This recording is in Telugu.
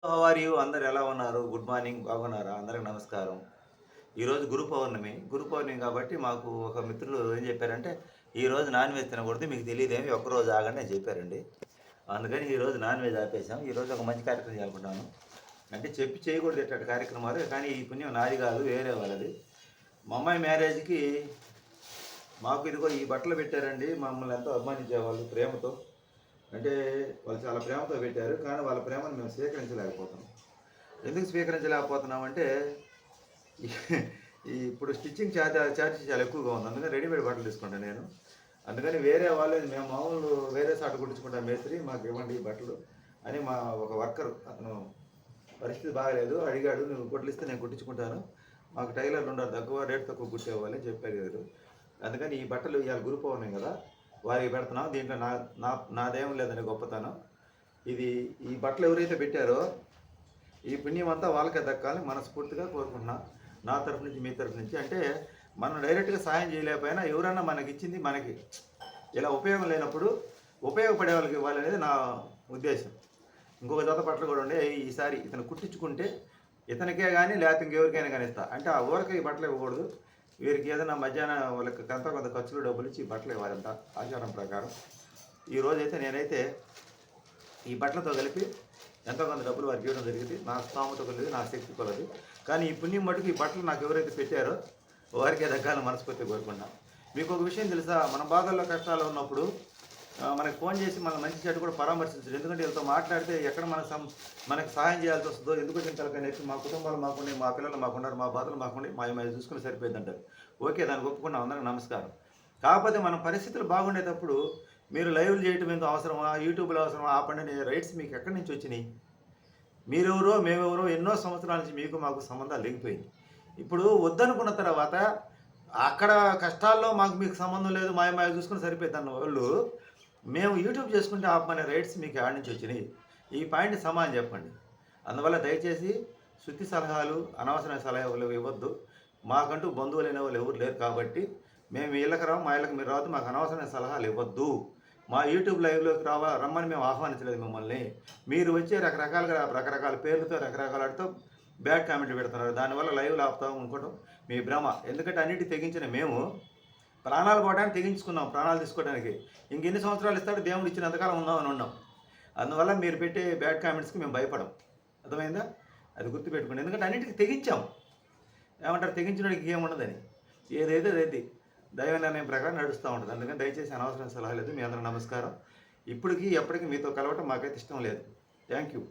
How are you? అందరూ ఎలా ఉన్నారు? Good morning. బాగున్నారా? అందరికి నమస్కారం. ఈరోజు గురు పౌర్ణమి. గురు పౌర్ణమి కాబట్టి మాకు ఒక మిత్రులు ఏం చెప్పారంటే, "ఈరోజు నాన్ వెజ్ తినకూడదు. మీకు తెలీదేమి ఒక్కరోజు ఆగండి" అని చెప్పారండి. అందుకని ఈరోజు నాన్ వెజ్ ఆపేసాం. ఈరోజు ఒక మంచి కార్యక్రమం చేయాలనుకుంటున్నాను. అంటే చెప్పి చేయకూడదు ఇట్లాంటి కార్యక్రమాలు. కానీ ఈ పుణ్యం నాది కాదు, వేరే వాళ్ళది. మా అమ్మాయి మ్యారేజ్‌కి మాకు ఇదిగో ఈ బట్టలు పెట్టారండి. మమ్మల్ని ఎంతో అభిమానించేవాళ్ళు ప్రేమతో. అంటే వాళ్ళు చాలా ప్రేమతో పెట్టారు. కానీ వాళ్ళ ప్రేమను మేము స్వీకరించలేకపోతున్నాం. ఎందుకు స్వీకరించలేకపోతున్నామంటే ఇప్పుడు స్టిచ్చింగ్ ఛార్జ్ చాలా ఎక్కువగా ఉంది. అందుకని రెడీమేడ్ బట్టలు తీసుకుంటాను నేను. అందుకని వేరే వాళ్ళు మేము మామూలు వేరే సాట కుట్టించుకుంటాం మేస్త్రి మాకు ఇవ్వండి ఈ బట్టలు అని మా ఒక వర్కరు అతను పరిస్థితి బాగాలేదు అడిగాడు. నువ్వు కుట్లిస్తే నేను కుట్టించుకుంటాను. మాకు టైలర్లు ఉండరు, తక్కువ రేట్ తక్కువ కుట్టేవాళ్ళని చెప్పారు. అందుకని ఈ బట్టలు ఇవాళ గురు పౌర్ణమి కదా, వారికి పెడుతున్నాం. దీంట్లో నాదేం లేదని గొప్పతనం. ఇది ఈ బట్టలు ఎవరైతే పెట్టారో ఈ పుణ్యం అంతా వాళ్ళకే దక్కాలని మనస్ఫూర్తిగా కోరుకుంటున్నా. నా తరఫు నుంచి, మీ తరఫు నుంచి. అంటే మనం డైరెక్ట్గా సాయం చేయలేకపోయినా ఎవరన్నా మనకి ఇచ్చింది మనకి ఇలా ఉపయోగం లేనప్పుడు ఉపయోగపడే వాళ్ళకి ఇవ్వాలనేది నా ఉద్దేశం. ఇంకొక జత బట్టలు కూడా ఉండే, ఈసారి ఇతను కుట్టించుకుంటే ఇతనికే కానీ లేకపోతే ఇంకెవరికైనా కానీ ఇస్తా. అంటే ఆ ఊరికి ఈ బట్టలు ఇవ్వకూడదు, వీరికి ఏదైనా మధ్యాహ్నం వాళ్ళకి కొంత ఖర్చులు డబ్బులు ఇచ్చి బట్టలు ఇవ్వాలంట ఆచారం ప్రకారం. ఈరోజైతే నేనైతే ఈ బట్టలతో కలిపి ఎంతో కొంత డబ్బులు వారికి ఇవ్వడం జరిగింది. నా స్థామత కొలది, నా శక్తి కొలది. కానీ ఈ పుణ్యం మటుకు ఈ బట్టలు నాకు ఎవరైతే పెట్టారో వారికే దగ్గాలని మనస్ఫూర్తిగా కోరుకున్నాం. మీకు ఒక విషయం తెలుసా, మన బాధల్లో కష్టాలు ఉన్నప్పుడు మనకు ఫోన్ చేసి మన మంచి చెడు కూడా పరామర్శించరు. ఎందుకంటే వీళ్ళతో మాట్లాడితే ఎక్కడ మనకు సహాయం చేయాల్సి వస్తుందో, ఎందుకు వచ్చిన తలకని చెప్పి మా కుటుంబాలు మాకుండే, మా పిల్లలు మాకున్నారు, మా బాధలు మాకుండే, మా చూసుకుని సరిపోయింది అంటారు. ఓకే, దానికి ఒప్పుకున్నాం, అందరికి నమస్కారం. కాకపోతే మన పరిస్థితులు బాగుండేటప్పుడు మీరు లైవ్లు చేయటం ఎందుకు అవసరమా, యూట్యూబ్లో అవసరమా, ఆపండి రైట్స్ మీకు ఎక్కడి నుంచి వచ్చినాయి? మీరెవరో మేమెవరో ఎన్నో సంవత్సరాల నుంచి మీకు మాకు సంబంధాలు లేకపోయింది. ఇప్పుడు వద్దనుకున్న తర్వాత అక్కడ కష్టాల్లో మాకు మీకు సంబంధం లేదు, మాయ చూసుకుని సరిపోయింది అన్న వాళ్ళు మేము యూట్యూబ్ చేసుకుంటే ఆపమనే రైట్స్ మీకు ఆడ నుంచి వచ్చినాయి? ఈ పాయింట్ సమానం చెప్పండి. అందువల్ల దయచేసి శుద్ధి సలహాలు, అనవసరమైన సలహాలు ఇవ్వద్దు. మాకంటూ బంధువులు అయిన వాళ్ళు ఎవరు లేరు కాబట్టి మేము ఇళ్ళకి రావు, మా ఇళ్ళకి మీరు రావద్దు. మాకు అనవసరమైన సలహాలు ఇవ్వద్దు. మా యూట్యూబ్ లైవ్లోకి రమ్మని మేము ఆహ్వానించలేదు మిమ్మల్ని. మీరు వచ్చే రకరకాల పేర్లతో రకరకాలతో బ్యాడ్ కామెంట్లు పెడుతున్నారు. దానివల్ల లైవ్లు ఆపుతాం అనుకోవడం మీ భ్రమ. ఎందుకంటే అన్నిటి తెగించిన మేము ప్రాణాలు పోవడానికి తెగించుకున్నాం, ప్రాణాలు తీసుకోవడానికి. ఇంకెన్ని సంవత్సరాలు ఇస్తాడు, దేవుడు ఇచ్చినంతకాలం ఉందామని ఉన్నాం. అందువల్ల మీరు పెట్టే బ్యాడ్ కామెంట్స్కి మేము భయపడం. అర్థమైందా? అది గుర్తుపెట్టుకోండి. ఎందుకంటే అన్నిటికీ తెగించాం. ఏమంటారు, తెగించడానికి ఏముండదని. ఏదైతే అదైతే దైవ నిర్ణయం ప్రకారం నడుస్తూ ఉంటుంది. అందుకని దయచేసి అనవసరం సలహా లేదు. మీ అందరూ నమస్కారం. ఇప్పటికీ ఎప్పటికీ మీతో కలవటం మాకైతే ఇష్టం లేదు. Thank you.